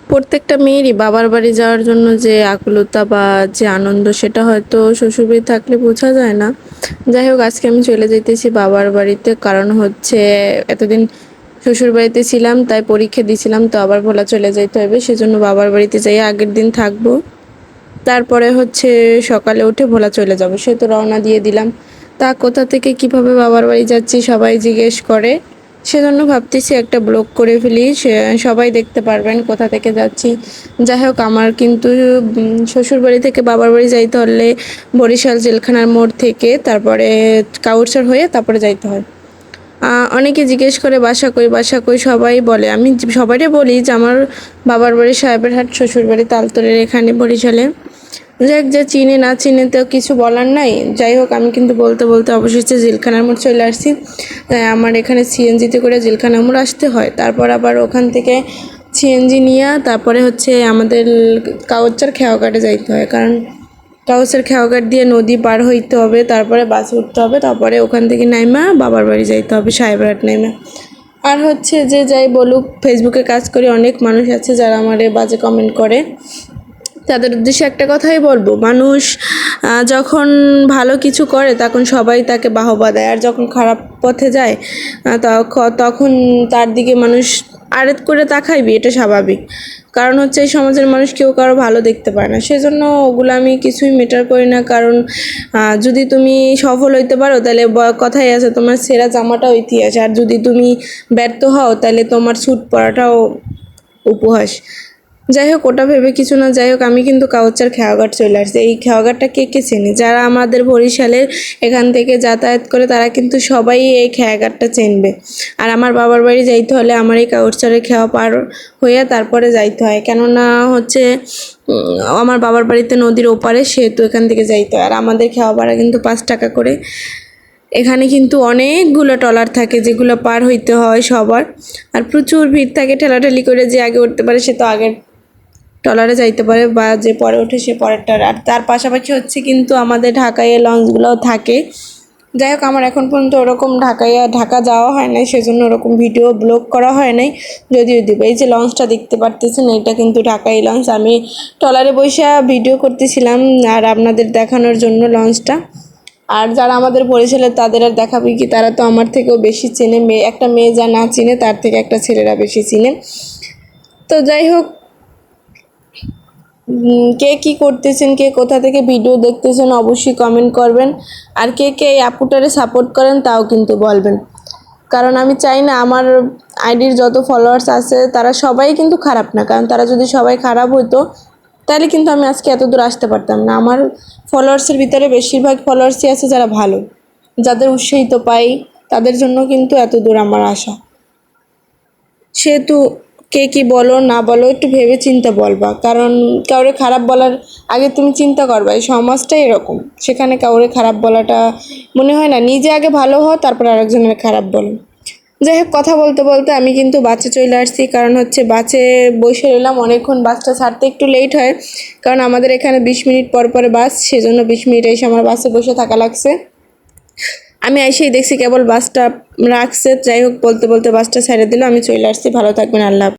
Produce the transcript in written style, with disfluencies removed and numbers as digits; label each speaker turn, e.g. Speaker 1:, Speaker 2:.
Speaker 1: প্রত্যেকটা মেয়েরই বাবার বাড়ি যাওয়ার জন্য যে আকুলতা বা যে আনন্দ সেটা হয়তো শ্বশুরবাড়ি থাকলে বোঝা যায় না। যাই হোক, আজকে আমি চলে যাইতেছি বাবার বাড়িতে, কারণ হচ্ছে এতদিন শ্বশুর বাড়িতে ছিলাম, তাই পরীক্ষা দিছিলাম, তো আবার ভোলা চলে যাইতে হবে, সেজন্য বাবার বাড়িতে যাই আগের দিন থাকবো। তারপরে হচ্ছে সকালে উঠে ভোলা চলে যাব, সে তো রওনা দিয়ে দিলাম। তা কোথা থেকে কিভাবে বাবার বাড়ি যাচ্ছি সবাই জিজ্ঞেস করে, সেজন্য ভাবতেছি একটা ব্লগ করে ফেলি, সবাই দেখতে পারবেন কোথা থেকে যাচ্ছি। যাই হোক, আমার কিন্তু শ্বশুর বাড়ি থেকে বাবার বাড়ি যাইতে হলে বরিশাল জেলখানার মোড় থেকে তারপরে কাউরসর হয়ে তারপরে যাইতে হয়। অনেকে জিজ্ঞেস করে বাসা কই, সবাই বলে, আমি সবাইকে বলি যে আমার বাবার বাড়ি সাহেবেরহাট, শ্বশুর বাড়ি তালতলের এখানে বরিশালে। যাক, যে চিনে না চিনে তো কিছু বলার নাই। যাই হোক, আমি কিন্তু বলতে বলতে অবশেষে জিলখানার মোড় চলে আসছি। আমার এখানে সিএনজিতে করে জিলখানার মোড় আসতে হয়, তারপর আবার ওখান থেকে সিএনজি নিয়ে তারপরে হচ্ছে আমাদের কাউচার খেয়াঘাটে যাইতে হয়, কারণ কাউসার খেয়াঘাট দিয়ে নদী পার হইতে হবে, তারপরে বাসে উঠতে হবে, তারপরে ওখান থেকে নাইমা বাবার বাড়ি যাইতে হবে সাহেবরাট নাইমা। আর হচ্ছে যে যাই বলুক, ফেসবুকে কাজ করে অনেক মানুষ আছে যারা আমারে বাজে কমেন্ট করে, তাদের উদ্দেশ্যে একটা কথাই বলবো, মানুষ যখন ভালো কিছু করে তখন সবাই তাকে বাহবা দেয়, আর যখন খারাপ পথে যায় তখন তার দিকে মানুষ আড়েত করে তাকাইবি, এটা স্বাভাবিক। কারণ হচ্ছে এই সমাজের মানুষ কেউ কারো ভালো দেখতে পারে না, সেজন্য ওগুলো আমি কিছুই মেটার করি না। কারণ যদি তুমি সফল হইতে পারো তাহলে কথাই আছে, তোমার সেরা জামাটাও ইতিহাস, আর যদি তুমি ব্যর্থ হও তাহলে তোমার স্যুট পরাটাও উপহাস। যাই হোক, ওটা ভেবে কিছু না। যাই হোক, আমি কিন্তু কাউচার খেয়াঘাট চলে আসছি। এই খেয়াঘাটটা কে কে চেনে, যারা আমাদের বরিশালের এখান থেকে যাতায়াত করে তারা কিন্তু সবাই এই খেয়াঘাটটা চিনবে। আর আমার বাবার বাড়ি যাইতে হলে আমার এই কাউচারের খেয়া পার হয়ে তারপরে যাইতে হয়, কেননা হচ্ছে আমার বাবার বাড়িতে নদীর ওপারে, সেহেতু এখান থেকে যাইতে হয়। আর আমাদের খেয়া ভাড়া কিন্তু 5 টাকা করে। এখানে কিন্তু অনেকগুলো ট্রলার থাকে যেগুলো পার হইতে হয় সবার, আর প্রচুর ভিড় থাকে, ঠেলাঠেলি করে যে আগে উঠতে পারে সে তো আগের ট্রলারে যাইতে পারে, বা যে পরে ওঠে সে পরেরটার। আর তার পাশাপাশি হচ্ছে কিন্তু আমাদের ঢাকায় লঞ্চগুলোও থাকে। যাই হোক, আমার এখন পর্যন্ত ওরকম ঢাকা যাওয়া হয় নাই, সেজন্য ওরকম ভিডিও ব্লগ করা হয় নাই, যদিও দিব। এই যে লঞ্চটা দেখতে পারতেছেন, এটা কিন্তু ঢাকাই লঞ্চ। আমি ট্রলারে বসে ভিডিও করতেছিলাম আর আপনাদের দেখানোর জন্য লঞ্চটা। আর যারা আমাদের বরিশালের তাদের আর দেখাবে কি, তারা তো আমার থেকেও বেশি চেনে। একটা মেয়ে যা না চিনে তার থেকে একটা ছেলেরা বেশি চিনে। তো যাই হোক, কে কি করতেছেন, কে কোথা থেকে ভিডিও দেখতেছেন অবশ্যই কমেন্ট করবেন। আর কে কে এই আপুটারে সাপোর্ট করেন তাও কিন্তু বলবেন, কারণ আমি চাই না আমার আইডির যত ফলোয়ার্স আছে তারা সবাই কিন্তু খারাপ না। কারণ তারা যদি সবাই খারাপ হতো তাহলে কিন্তু আমি আজকে এত দূর আসতে পারতাম না। আমার ফলোয়ার্সের ভিতরে বেশিরভাগ ফলোয়ার্সই আছে যারা ভালো, যাদের উৎসাহিত পাই, তাদের জন্য কিন্তু এত দূর আমার আসা। সেহেতু কে কি বলো না বলো একটু ভেবে চিন্তে বলবা, কারণ কাউরে খারাপ বলার আগে তুমি চিন্তা করবা। এই সমাজটাই এরকম, সেখানে কাউরে খারাপ বলাটা মনে হয় না, নিজে আগে ভালো হও তারপর আরেকজনের খারাপ বলো। যাই হোক, কথা বলতে বলতে আমি কিন্তু বাসে চলে আসছি, কারণ হচ্ছে বাসে বসে রইলাম অনেকক্ষণ, বাসটা ছাড়তে একটু লেট হয়, কারণ আমাদের এখানে 20 মিনিট পর পরে বাস, সেজন্য 20 মিনিট এসে আমার বাসে বসে থাকা লাগছে। আমি এসেই দেখছি কেবল বাসটা রাখছে। যাই হোক, বলতে বলতে বাসটা ছেড়ে দিল, আমি চলে আসছি। ভালো থাকবেন, আল্লাহ হাফেজ।